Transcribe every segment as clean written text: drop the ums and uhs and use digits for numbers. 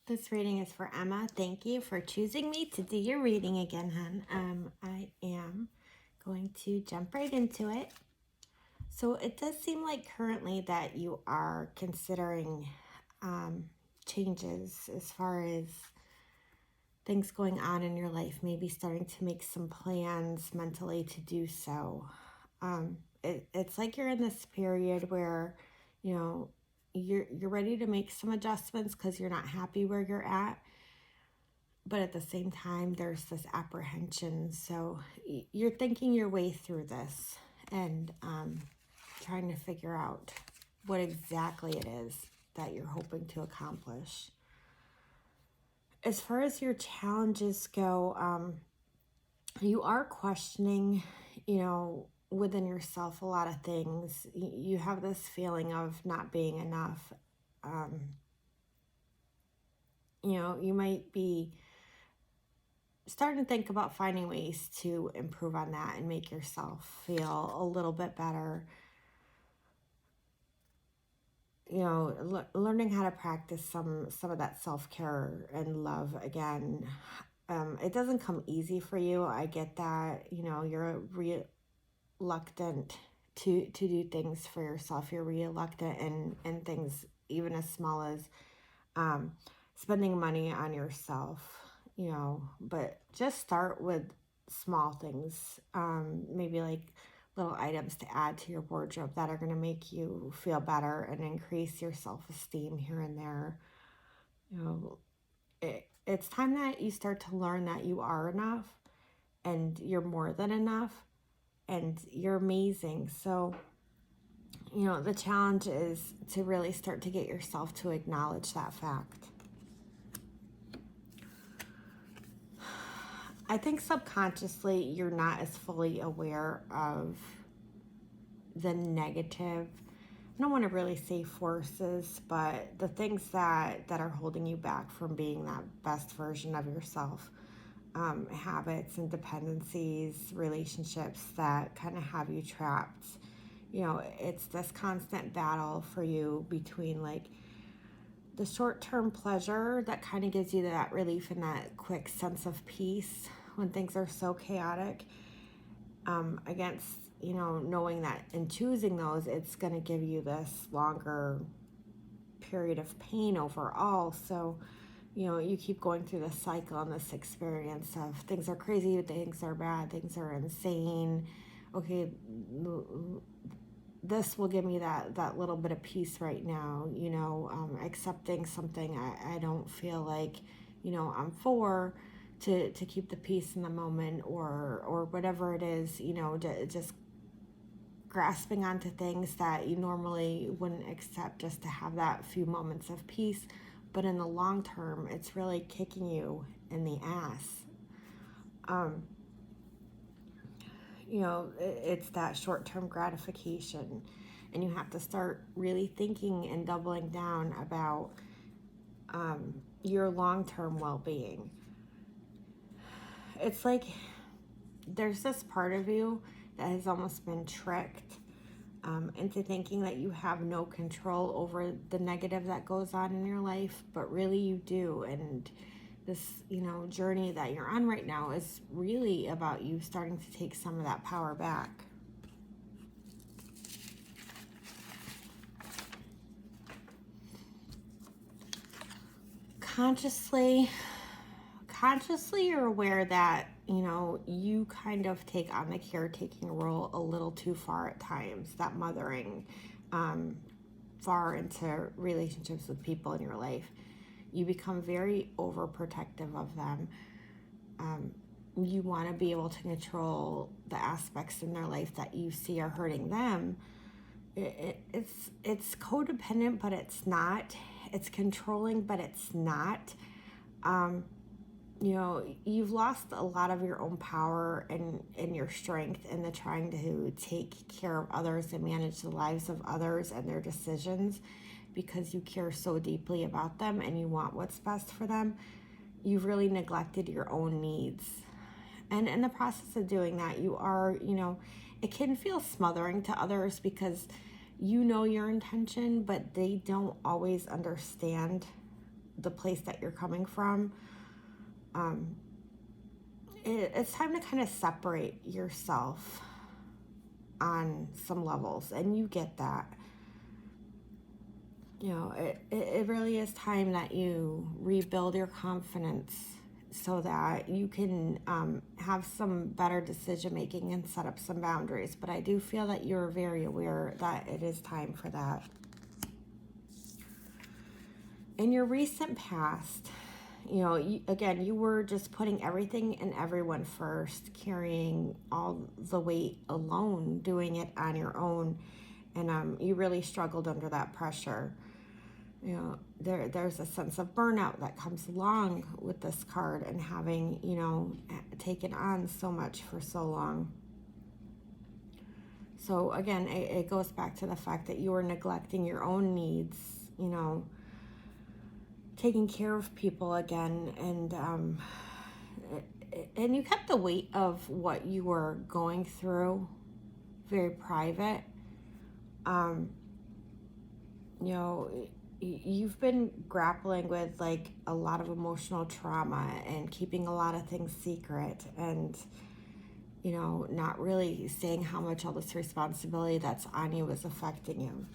This reading is for Emma. Thank you for choosing me to do your reading again, hon. I am going to jump right into it. So it does seem like currently that you are considering changes as far as things going on in your life, maybe starting to make some plans mentally to do so. It's like you're in this period where, you know, you're ready to make some adjustments because you're not happy where you're at, but at the same time there's this apprehension. So you're thinking your way through this and trying to figure out what exactly it is that you're hoping to accomplish. As far as your challenges go, you are questioning, within yourself a lot of things. You have this feeling of not being enough. You might be starting to think about finding ways to improve on that and make yourself feel a little bit better. Learning how to practice some of that self-care and love again. It doesn't come easy for you. I get that. You're reluctant to do things for yourself. You're reluctant in things even as small as spending money on yourself, but just start with small things, maybe like little items to add to your wardrobe that are going to make you feel better and increase your self-esteem here and there. It's time that you start to learn that you are enough and you're more than enough and you're amazing. So, the challenge is to really start to get yourself to acknowledge that fact. I think subconsciously you're not as fully aware of the negative, I don't want to really say forces, but the things that are holding you back from being that best version of yourself. Habits and dependencies, relationships that kind of have you trapped. It's this constant battle for you between like the short-term pleasure that kind of gives you that relief and that quick sense of peace when things are so chaotic, against, knowing that in choosing those, it's going to give you this longer period of pain overall. So, you keep going through this cycle and this experience of things are crazy, things are bad, things are insane. Okay, this will give me that little bit of peace right now, accepting something I don't feel like, I'm for, to keep the peace in the moment, or whatever it is, just grasping onto things that you normally wouldn't accept just to have that few moments of peace. But in the long term, it's really kicking you in the ass. It's that short-term gratification, and you have to start really thinking and doubling down about your long-term well-being. It's like there's this part of you that has almost been tricked into thinking that you have no control over the negative that goes on in your life, but really you do. And this, journey that you're on right now is really about you starting to take some of that power back. Consciously you're aware that, you kind of take on the caretaking role a little too far at times, that mothering far into relationships with people in your life. You become very overprotective of them. You want to be able to control the aspects in their life that you see are hurting them. It's codependent, but it's not. It's controlling, but it's not. You've lost a lot of your own power and your strength in the trying to take care of others and manage the lives of others and their decisions, because you care so deeply about them and you want what's best for them. You've really neglected your own needs. And in the process of doing that, you are, it can feel smothering to others because your intention, but they don't always understand the place that you're coming from. It's time to kind of separate yourself on some levels, and you get that. You know, it really is time that you rebuild your confidence so that you can have some better decision making and set up some boundaries. But I do feel that you're very aware that it is time for that. In your recent past, you know, you were just putting everything and everyone first, carrying all the weight alone, doing it on your own, and you really struggled under that pressure. You know, there's a sense of burnout that comes along with this card and having, you know, taken on so much for so long. So again, it goes back to the fact that you were neglecting your own needs, you know, taking care of people again, and you kept the weight of what you were going through very private. You know, you've been grappling with like a lot of emotional trauma and keeping a lot of things secret, and you know, not really saying how much all this responsibility that's on you is affecting you.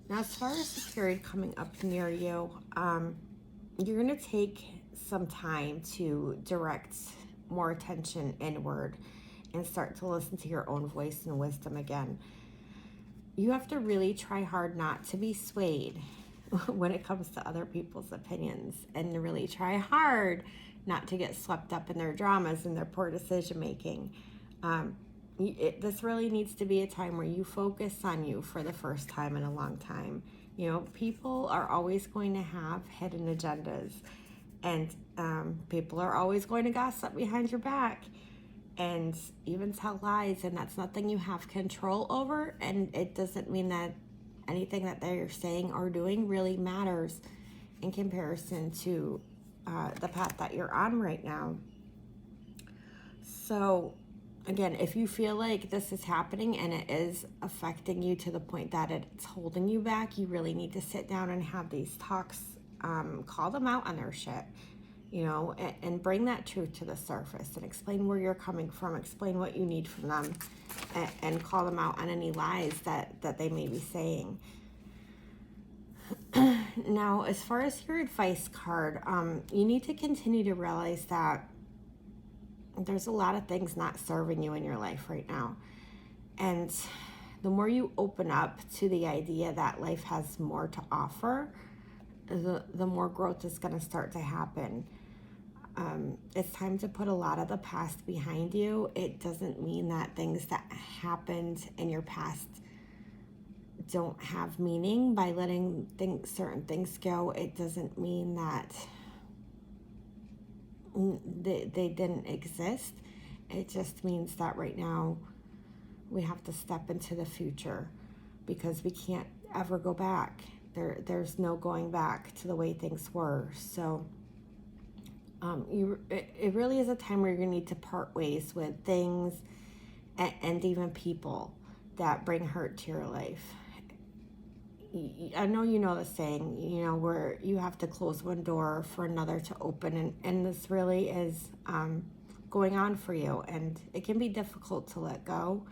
Now, as far as the period coming up near you, you're going to take some time to direct more attention inward and start to listen to your own voice and wisdom again. You have to really try hard not to be swayed when it comes to other people's opinions, and really try hard not to get swept up in their dramas and their poor decision making. This really needs to be a time where you focus on you for the first time in a long time. You know, people are always going to have hidden agendas, and people are always going to gossip behind your back and even tell lies, and that's nothing you have control over, and it doesn't mean that anything that they're saying or doing really matters in comparison to the path that you're on right now. So again, if you feel like this is happening and it is affecting you to the point that it's holding you back, you really need to sit down and have these talks, call them out on their shit, you know, and bring that truth to the surface and explain where you're coming from, explain what you need from them, and call them out on any lies that they may be saying. Now, as far as your advice card, you need to continue to realize that there's a lot of things not serving you in your life right now. And the more you open up to the idea that life has more to offer, the more growth is going to start to happen. It's time to put a lot of the past behind you. It doesn't mean that things that happened in your past don't have meaning. By letting certain things go, it doesn't mean that they didn't exist. It just means that right now we have to step into the future, because we can't ever go back. There's no going back to the way things were. So it really is a time where you're going to need to part ways with things and even people that bring hurt to your life. I know you know the saying, you know, where you have to close one door for another to open, and this really is going on for you, and it can be difficult to let go,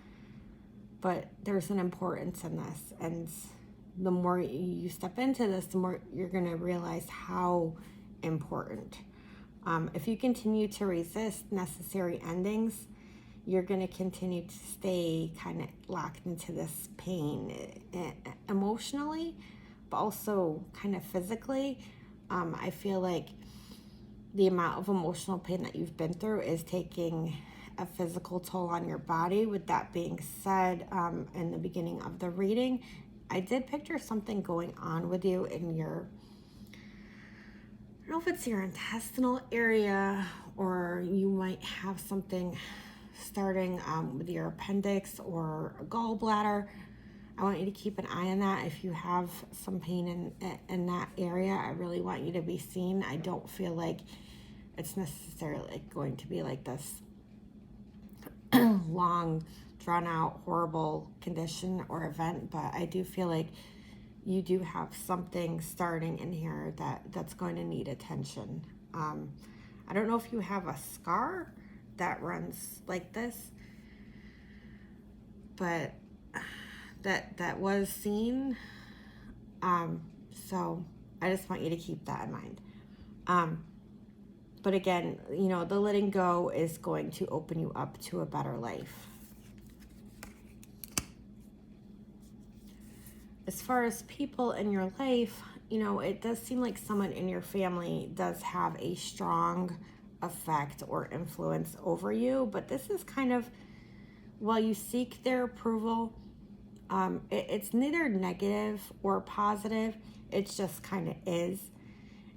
but there's an importance in this, and the more you step into this, the more you're going to realize how important. If you continue to resist necessary endings, you're going to continue to stay kind of locked into this pain emotionally, but also kind of physically. I feel like the amount of emotional pain that you've been through is taking a physical toll on your body. With that being said, in the beginning of the reading, I did picture something going on with you in your, I don't know if it's your intestinal area, or you might have something starting with your appendix or a gallbladder. I want you to keep an eye on that. If you have some pain in that area, I really want you to be seen. I don't feel like it's necessarily going to be like this long, drawn out, horrible condition or event, but I do feel like you do have something starting in here that's going to need attention. I don't know if you have a scar that runs like this, but that was seen. So I just want you to keep that in mind. But again, the letting go is going to open you up to a better life. As far as people in your life, it does seem like someone in your family does have a strong effect or influence over you, but this is kind of, while you seek their approval, it's neither negative or positive. It's just kind of is.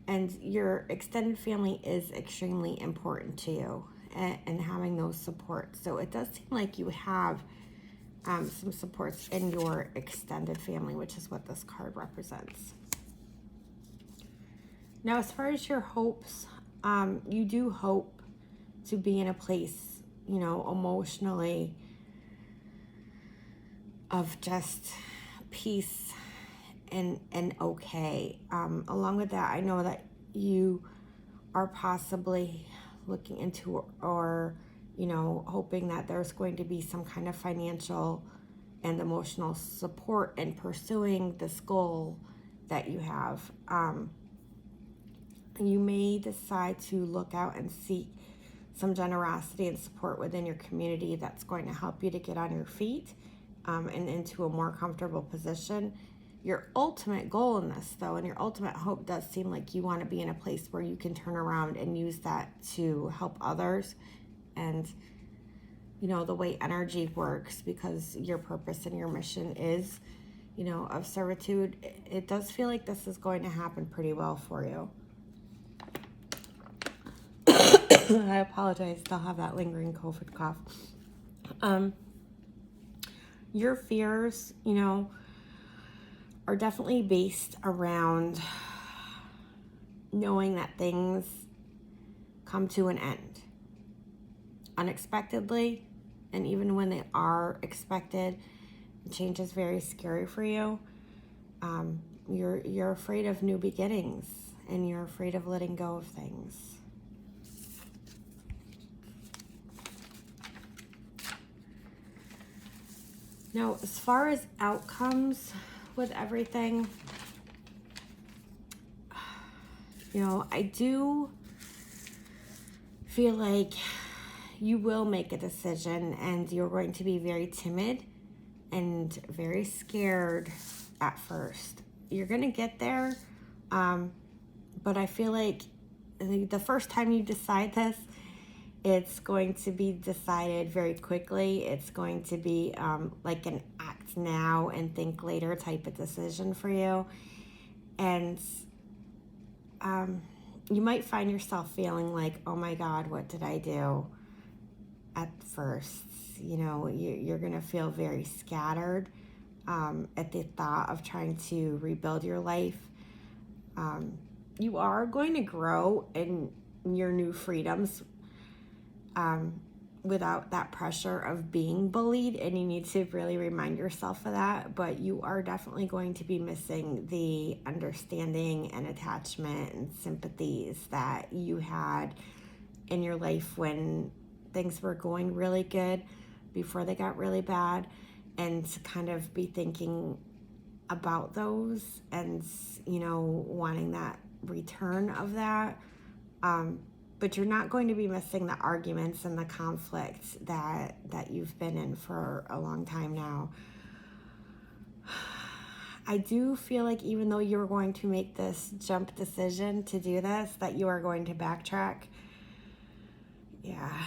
And your extended family is extremely important to you, and having those supports. So it does seem like you have some supports in your extended family, which is what this card represents. Now, as far as your hopes, you do hope to be in a place, emotionally, of just peace and okay. Along with that, I know that you are possibly looking into or hoping that there's going to be some kind of financial and emotional support in pursuing this goal that you have. You may decide to look out and seek some generosity and support within your community that's going to help you to get on your feet and into a more comfortable position. Your ultimate goal in this, though, and your ultimate hope does seem like you want to be in a place where you can turn around and use that to help others. And the way energy works, because your purpose and your mission is of servitude, it does feel like this is going to happen pretty well for you. I apologize, still have that lingering COVID cough. Your fears are definitely based around knowing that things come to an end unexpectedly, and even when they are expected, change is very scary for you. You're afraid of new beginnings, and you're afraid of letting go of things. Now, as far as outcomes with everything, I do feel like you will make a decision, and you're going to be very timid and very scared at first. You're going to get there, but I feel like the first time you decide this, it's going to be decided very quickly. It's going to be like an act now and think later type of decision for you. And you might find yourself feeling like, oh my God, what did I do? At first, you're going to feel very scattered at the thought of trying to rebuild your life. You are going to grow in your new freedoms without that pressure of being bullied, and you need to really remind yourself of that. But you are definitely going to be missing the understanding and attachment and sympathies that you had in your life when things were going really good before they got really bad, and to kind of be thinking about those and wanting that return of that. But you're not going to be missing the arguments and the conflicts that you've been in for a long time now. I do feel like even though you're going to make this jump decision to do this, that you are going to backtrack. Yeah.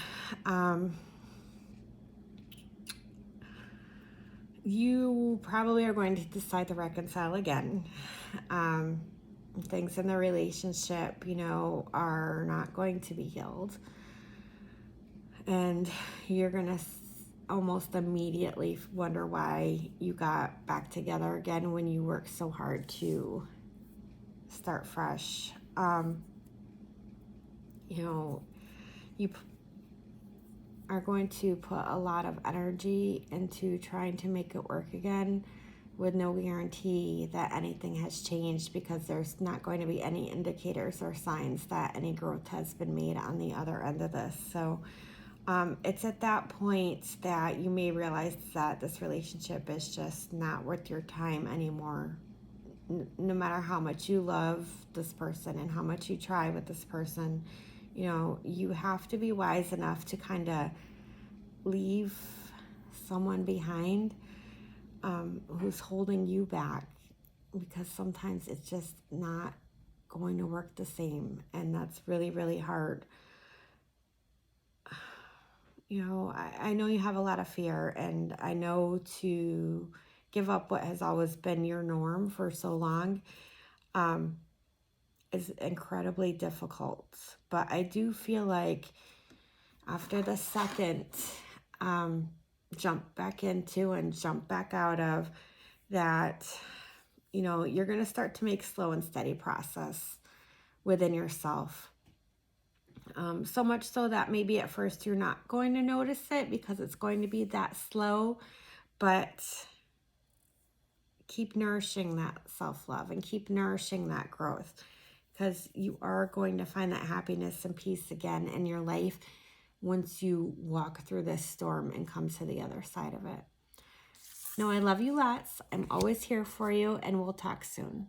You probably are going to decide to reconcile again. Things in the relationship, are not going to be healed. And you're going to almost immediately wonder why you got back together again when you worked so hard to start fresh. You are going to put a lot of energy into trying to make it work again, with no guarantee that anything has changed, because there's not going to be any indicators or signs that any growth has been made on the other end of this. So it's at that point that you may realize that this relationship is just not worth your time anymore. No matter how much you love this person and how much you try with this person, you know, you have to be wise enough to kind of leave someone behind who's holding you back, because sometimes it's just not going to work the same, and that's really, really hard. You know, I know you have a lot of fear, and I know to give up what has always been your norm for so long is incredibly difficult. But I do feel like after the second jump back into and jump back out of that, you know, you're going to start to make slow and steady process within yourself. So much so that maybe at first you're not going to notice it because it's going to be that slow, but keep nourishing that self-love and keep nourishing that growth, because you are going to find that happiness and peace again in your life once you walk through this storm and come to the other side of it. No, I love you lots. I'm always here for you, and we'll talk soon.